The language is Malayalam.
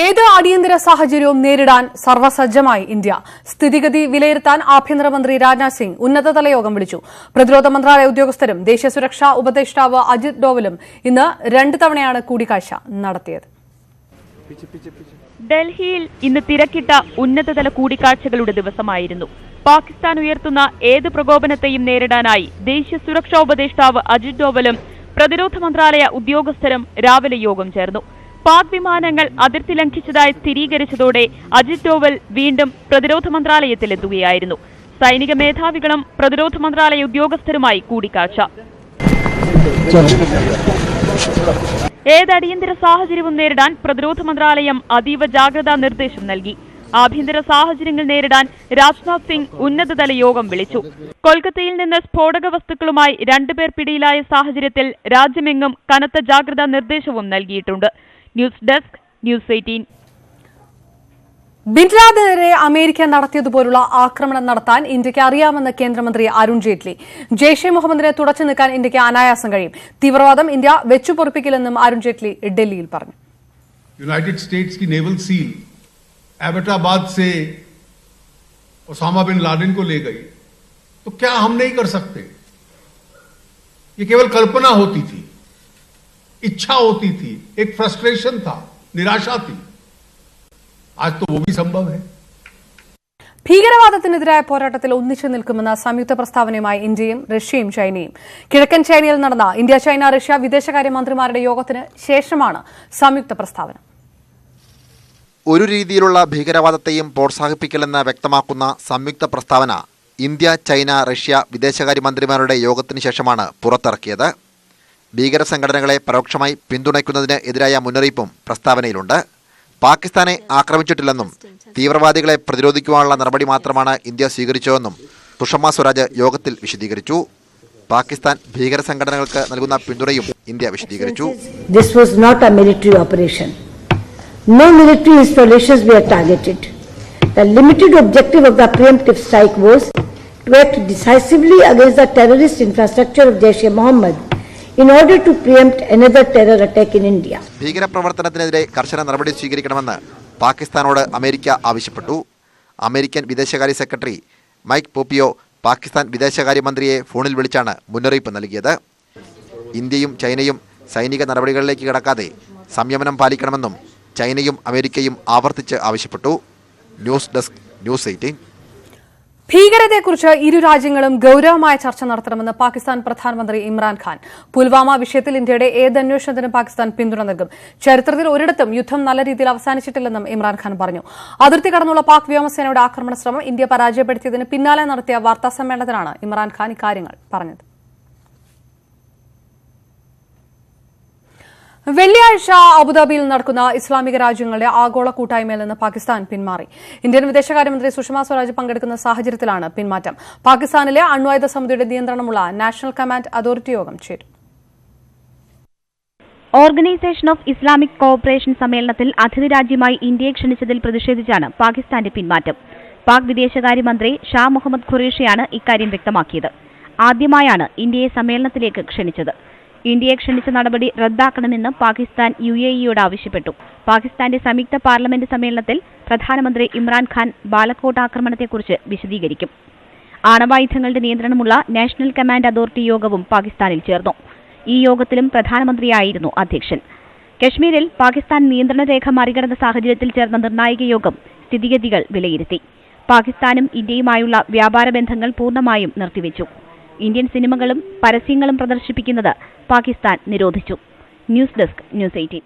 ഏത് അടിയന്തര സാഹചര്യവും നേരിടാൻ സർവ്വസജ്ജമായി ഇന്ത്യ. സ്ഥിതിഗതി വിലയിരുത്താൻ ആഭ്യന്തരമന്ത്രി രാജ്നാഥ് സിംഗ് ഉന്നതതല യോഗം വിളിച്ചു. പ്രതിരോധ മന്ത്രാലയ ഉദ്യോഗസ്ഥരും ദേശീയ സുരക്ഷാ ഉപദേഷ്ടാവ് അജിത് ഡോവലും ഇന്ന് 2 തവണയാണ് കൂടിക്കാഴ്ച നടത്തിയത്. ഡൽഹിയിൽ ഇന്ന് തിരക്കിട്ട ഉന്നതതല കൂടിക്കാഴ്ചകളുടെ ദിവസമായിരുന്നു. പാകിസ്ഥാൻ ഉയർത്തുന്ന ഏത് പ്രകോപനത്തെയും നേരിടാനായി ദേശീയ സുരക്ഷാ ഉപദേഷ്ടാവ് അജിത് ഡോവലും പ്രതിരോധ മന്ത്രാലയ ഉദ്യോഗസ്ഥരും രാവിലെ യോഗം ചേർന്നു. പാക് വിമാനങ്ങൾ അതിർത്തി ലംഘിച്ചതായി സ്ഥിരീകരിച്ചതോടെ അജിത് ഡോവൽ വീണ്ടും പ്രതിരോധ മന്ത്രാലയത്തിലെത്തുകയായിരുന്നു. സൈനിക മേധാവികളും പ്രതിരോധ മന്ത്രാലയ ഉദ്യോഗസ്ഥരുമായി കൂടിക്കാഴ്ച. ഏത് അടിയന്തര സാഹചര്യവും നേരിടാൻ പ്രതിരോധ മന്ത്രാലയം അതീവ ജാഗ്രതാ നിർദ്ദേശം നൽകി. ആഭ്യന്തര സാഹചര്യങ്ങൾ നേരിടാൻ രാജ്നാഥ് സിംഗ് ഉന്നതതല യോഗം വിളിച്ചു. കൊൽക്കത്തയിൽ നിന്ന് സ്ഫോടക വസ്തുക്കളുമായി 2 പേർ പിടിയിലായ സാഹചര്യത്തിൽ രാജ്യമെങ്ങും കനത്ത ജാഗ്രതാ നിർദ്ദേശവും നൽകിയിട്ടുണ്ട്. News desk, news 18. ബിൻ ലാദനെതിരെ അമേരിക്ക നടത്തിയതുപോലുള്ള ആക്രമണം നടത്താൻ ഇന്ത്യക്ക് അറിയാമെന്ന് കേന്ദ്രമന്ത്രി അരുൺ ജെയ്റ്റ്ലി. ജെയ്ഷെ മുഹമ്മദിനെ തുടച്ചു നീക്കാൻ ഇന്ത്യക്ക് അനായാസം കഴിയും. തീവ്രവാദം ഇന്ത്യ വെച്ചുപൊറുപ്പിക്കില്ലെന്നും അരുൺ ജെയ്റ്റ്ലി ഡൽഹിയിൽ പറഞ്ഞു. यूनाइटेड स्टेट्स की नेवल सील एबटाबाद से ओसामा बिन लादेन को ले गई, तो क्या हम नहीं कर सकते? ये केवल कल्पना होती थी, इच्छा होती थी, एक फ्रस्ट्रेशन था, निराशा थी. आज तो वो भी संभव है. ഭീകരവാദത്തിനെതിരായ പോരാട്ടത്തിൽ ഒന്നിച്ചു നിൽക്കുമെന്ന സംയുക്ത പ്രസ്താവനയുമായി ഇന്ത്യയും റഷ്യയും ചൈനയും. കിഴക്കൻ ചൈനയിൽ നടന്ന ഇന്ത്യ, ചൈന, റഷ്യ വിദേശകാര്യമന്ത്രിമാരുടെ യോഗത്തിന് ശേഷമാണ് സംയുക്ത പ്രസ്താവന. ഒരു രീതിയിലുള്ള ഭീകരവാദത്തെയും പ്രോത്സാഹിപ്പിക്കില്ലെന്ന് വ്യക്തമാക്കുന്ന സംയുക്ത പ്രസ്താവന ഇന്ത്യ, ചൈന, റഷ്യ വിദേശകാര്യമന്ത്രിമാരുടെ യോഗത്തിന് ശേഷമാണ് പുറത്തിറക്കിയത്. ഭീകര സംഘടനകളെ പരോക്ഷമായി പിന്തുണയ്ക്കുന്നതിന് എതിരായ മുന്നറിയിപ്പും പ്രസ്താവനയിലുണ്ട്. പാകിസ്ഥാനെ ആക്രമിച്ചിട്ടില്ലെന്നും തീവ്രവാദികളെ പ്രതിരോധിക്കുവാനുള്ള നടപടി മാത്രമാണ് ഇന്ത്യ സ്വീകരിച്ചതെന്നും സുഷമ സ്വരാജ് യോഗത്തിൽ വിശദീകരിച്ചു. പാകിസ്ഥാൻ ഭീകര സംഘടനകൾക്ക് നൽകുന്ന പിന്തുണയും ഇന്ത്യ വിശദീകരിച്ചു. This was not a military operation. No military installations were targeted. The limited objective of the preemptive strike was to act decisively against the terrorist infrastructure of Jaish-e-Mohammed in order to preempt another terror attack in India. ഭീകരപ്രവർത്തനത്തിനെതിരെ കർശന നടപടി സ്വീകരിക്കണമെന്ന് പാകിസ്ഥാനോട് അമേരിക്ക ആവശ്യപ്പെട്ടു. അമേരിക്കൻ വിദേശകാര്യ സെക്രട്ടറി മൈക്ക് പോപ്പിയോ പാകിസ്ഥാൻ വിദേശകാര്യമന്ത്രിയെ ഫോണിൽ വിളിച്ചാണ് മുന്നറിയിപ്പ് നൽകിയത്. ഇന്ത്യയും ചൈനയും സൈനിക നടപടികളിലേക്ക് കടക്കാതെ സംയമനം പാലിക്കണമെന്നും ചൈനയും അമേരിക്കയും ആവർത്തിച്ച് ആവശ്യപ്പെട്ടു. News desk, news 18. ഭീകരതയെക്കുറിച്ച് ഇരു രാജ്യങ്ങളും ഗൌരവമായ ചർച്ച നടത്തണമെന്ന് പാകിസ്ഥാൻ പ്രധാനമന്ത്രി ഇമ്രാൻഖാൻ. പുൽവാമ വിഷയത്തിൽ ഇന്ത്യയുടെ ഏത് അന്വേഷണത്തിനും പാകിസ്ഥാൻ പിന്തുണ നൽകും. ചരിത്രത്തിൽ ഒരിടത്തും യുദ്ധം നല്ല രീതിയിൽ അവസാനിച്ചിട്ടില്ലെന്നും ഇമ്രാൻഖാൻ പറഞ്ഞു. അതിർത്തി കടന്നുള്ള പാക് വ്യോമസേനയുടെ ആക്രമണ ശ്രമം ഇന്ത്യ പരാജയപ്പെടുത്തിയതിന് പിന്നാലെ നടത്തിയ വാർത്താസമ്മേളനത്തിലാണ് ഇമ്രാൻഖാൻ ഇക്കാര്യങ്ങൾ പറഞ്ഞത്. വെള്ളിയാഴ്ച അബുദാബിയിൽ നടക്കുന്ന ഇസ്ലാമിക രാജ്യങ്ങളുടെ ആഗോള കൂട്ടായ്മയിൽ നിന്ന് പാകിസ്ഥാൻ പിന്മാറി. ഇന്ത്യൻ വിദേശകാര്യമന്ത്രി സുഷമ സ്വരാജ് പങ്കെടുക്കുന്ന സാഹചര്യത്തിലാണ് പിന്മാറ്റം. പാകിസ്ഥാനിലെ അണ്വായുധ സമിതിയുടെ നിയന്ത്രണമുള്ള നാഷണൽ കമാൻഡ് അതോറിറ്റി യോഗം ചേരും. ഓർഗനൈസേഷൻ ഓഫ് ഇസ്ലാമിക് കോഓപ്പറേഷൻ സമ്മേളനത്തിൽ അതിഥി രാജ്യമായി ഇന്ത്യയെ ക്ഷണിച്ചതിൽ പ്രതിഷേധിച്ചാണ് പാകിസ്ഥാന്റെ പിന്മാറ്റം. പാക് വിദേശകാര്യമന്ത്രി ഷാ മുഹമ്മദ് ഖുറേഷിയാണ് ഇക്കാര്യം വ്യക്തമാക്കിയത്. ആദ്യമായാണ് ഇന്ത്യയെ സമ്മേളനത്തിലേക്ക് ക്ഷണിച്ചത്. ഇന്ത്യയെ ക്ഷണിച്ച നടപടി റദ്ദാക്കണമെന്ന് പാകിസ്ഥാൻ UAE-യോട് ആവശ്യപ്പെട്ടു. പാകിസ്ഥാന്റെ സംയുക്ത പാർലമെന്റ് സമ്മേളനത്തിൽ പ്രധാനമന്ത്രി ഇമ്രാൻഖാൻ ബാലക്കോട്ട് ആക്രമണത്തെക്കുറിച്ച് വിശദീകരിക്കും. ആണവായുധങ്ങളുടെ നിയന്ത്രണമുള്ള നാഷണൽ കമാൻഡ് അതോറിറ്റി യോഗവും പാകിസ്ഥാനിൽ ചേർന്നു. ഈ യോഗത്തിലും പ്രധാനമന്ത്രിയായിരുന്നു അധ്യക്ഷൻ. കശ്മീരിൽ പാകിസ്ഥാൻ നിയന്ത്രണരേഖ മറികടന്ന സാഹചര്യത്തിൽ ചേർന്ന നിർണായക യോഗം സ്ഥിതിഗതികൾ വിലയിരുത്തി. പാകിസ്ഥാനും ഇന്ത്യയുമായുള്ള വ്യാപാര ബന്ധങ്ങൾ പൂർണ്ണമായും നിർത്തിവെച്ചു. ഇന്ത്യൻ സിനിമകളും പരസ്യങ്ങളും പ്രദർശിപ്പിക്കുന്നത് പാകിസ്ഥാൻ നിരോധിച്ചു. News desk, news 18.